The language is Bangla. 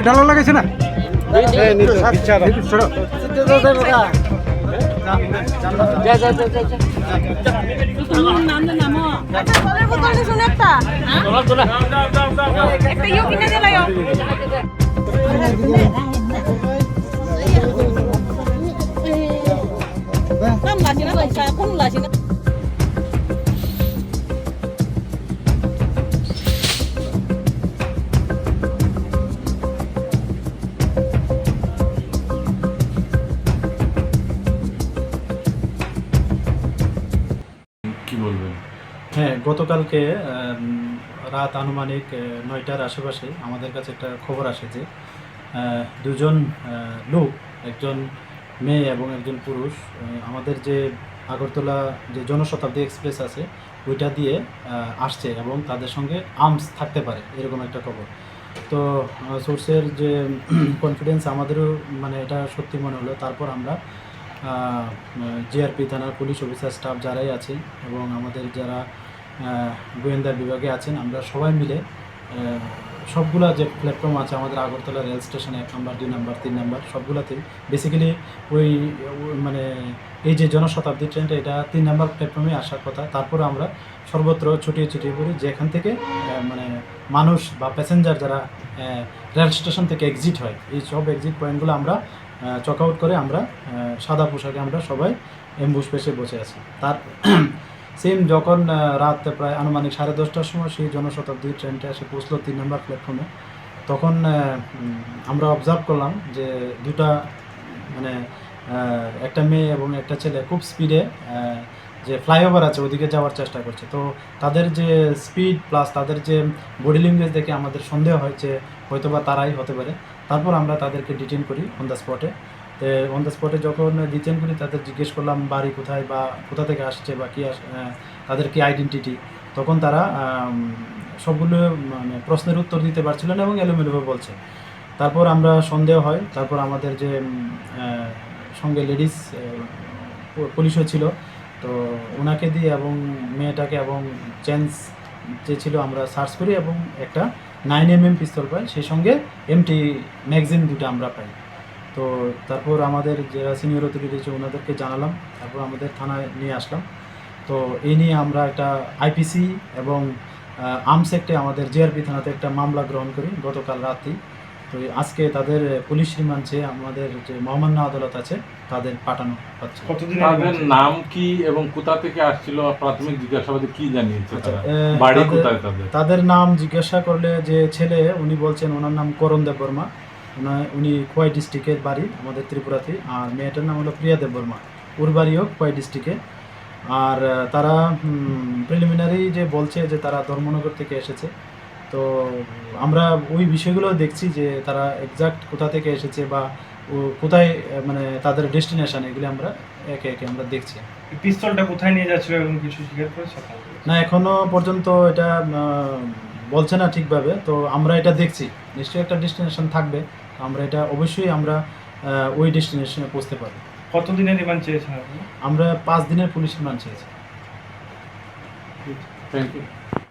ঢালো লাগাইছে না হ্যাঁ, গতকালকে রাত আনুমানিক 9টার আশেপাশে আমাদের কাছে একটা খবর আসে যে দুজন লোক, একজন মেয়ে এবং একজন পুরুষ, আমাদের যে আগরতলা যে জনশতাব্দী এক্সপ্রেস আছে ওইটা দিয়ে আসছে এবং তাদের সঙ্গে আর্মস থাকতে পারে, এরকম একটা খবর। তো সোর্সের যে কনফিডেন্স আমাদেরও মানে এটা সত্যি মনে হলো। তারপর আমরা জিআরপি থানার পুলিশ অফিসার স্টাফ যারাই আছে এবং আমাদের যারা গোয়েন্দা বিভাগে আছেন, আমরা সবাই মিলে সবগুলা যে প্ল্যাটফর্ম আছে আমাদের আগরতলা রেল স্টেশনে 1 নম্বর 2 নম্বর 3 নম্বর সবগুলাতেই বেসিক্যালি ওই মানে এই যে জনশতাব্দী ট্রেনটা এটা 3 নম্বর প্ল্যাটফর্মে আসার কথা। তারপরে আমরা সর্বত্র ছুটিয়ে ছুটিয়ে পড়ি যেখান থেকে মানে মানুষ বা প্যাসেঞ্জার যারা রেল স্টেশন থেকে এক্সিট হয়, এই সব এক্সিট পয়েন্টগুলো আমরা চক আউট করে আমরা সাদা পোশাকে আমরা সবাই অ্যাম্বুশ পেশে বসে আছি। তার সেম যখন রাত প্রায় আনুমানিক 10:30টার সময় সেই জনশতাব্দী ট্রেনটা এসে পৌঁছলো 3 নম্বর প্ল্যাটফর্মে, তখন আমরা অবজার্ভ করলাম যে দুটা মানে একটা মেয়ে এবং একটা ছেলে খুব স্পিডে যে ফ্লাইওভার আছে ওদিকে যাওয়ার চেষ্টা করছে। তো তাদের যে স্পিড প্লাস তাদের যে বডি ল্যাঙ্গুয়েজ দেখে আমাদের সন্দেহ হয় যে হয়তোবা তারাই হতে পারে। তারপর আমরা তাদেরকে ডিটেইন করি অন দ্য স্পটে। অন দ্য স্পটে যখন ডিটেইন করি তাদের জিজ্ঞেস করলাম বাড়ি কোথায় বা কোথা থেকে আসছে বা কী তাদের কি আইডেন্টিটি। তখন তারা সবগুলো মানে প্রশ্নের উত্তর দিতে পারছিল না এবং এলোমেলোভাবে বলছে। তারপর আমরা সন্দেহ হয়, তারপর আমাদের যে সঙ্গে লেডিস পুলিশও ছিল, তো ওনাকে দিয়ে এবং মেয়েটাকে এবং জেন্টস যে ছিল আমরা সার্চ করি এবং একটা 9mm পিস্তল পাই, সেই সঙ্গে এমটি ম্যাগাজিন দুটো আমরা পাই। তো তারপর আমাদের যারা সিনিয়র অথরিটি আছে ওনাদেরকে জানালাম, তারপর আমাদের থানায় নিয়ে আসলাম। তো এই নিয়ে আমরা একটা আইপিসি এবং আর্মস অ্যাক্টে আমাদের জিআরপি থানাতে একটা মামলা গ্রহণ করি গতকাল রাতেই। তো আজকে তাদের পুলিশ রিমান্ডে আমাদের যে মহামান্য আদালত আছে তাদের পাঠানো হচ্ছে। তাদের নাম কি এবং কোথা থেকে আসছিল প্রাথমিক জিজ্ঞাসাবাদে কি জানিয়েছে? বাড়ি কোথায় তাদের নাম জিজ্ঞাসা করলে যে ছেলে উনি বলছেন ওনার নাম করণ দেব বর্মা, উনি খোয়াই ডিস্ট্রিক্টের বাড়ি আমাদের ত্রিপুরাতে। আর মেয়েটার নাম হলো প্রিয়া দেব বর্মা, ওর বাড়িও খোয়াই ডিস্ট্রিক্টে। আর তারা প্রিলিমিনারি যে বলছে যে তারা ধর্মনগর থেকে এসেছে। তো আমরা ওই বিষয়গুলো দেখছি যে তারা এক্সাক্ট কোথা থেকে এসেছে বা কোথায় মানে তাদের ডেস্টিনেশন, এগুলি আমরা একে একে আমরা দেখছি। পিস্তলটা কোথায় নিয়ে যাচ্ছিল এবং কিছু স্বীকার করেছে না, এখনো পর্যন্ত এটা বলছে না ঠিকভাবে। তো আমরা এটা দেখছি, নিশ্চয়ই একটা ডেস্টিনেশন থাকবে, আমরা এটা অবশ্যই আমরা ওই ডেস্টিনেশনে পৌঁছতে পারবো। কতদিনের রিমান্ড চেয়েছেন আপনি? আমরা 5 দিনের পুলিশ রিমান্ড চেয়েছি। Thank you.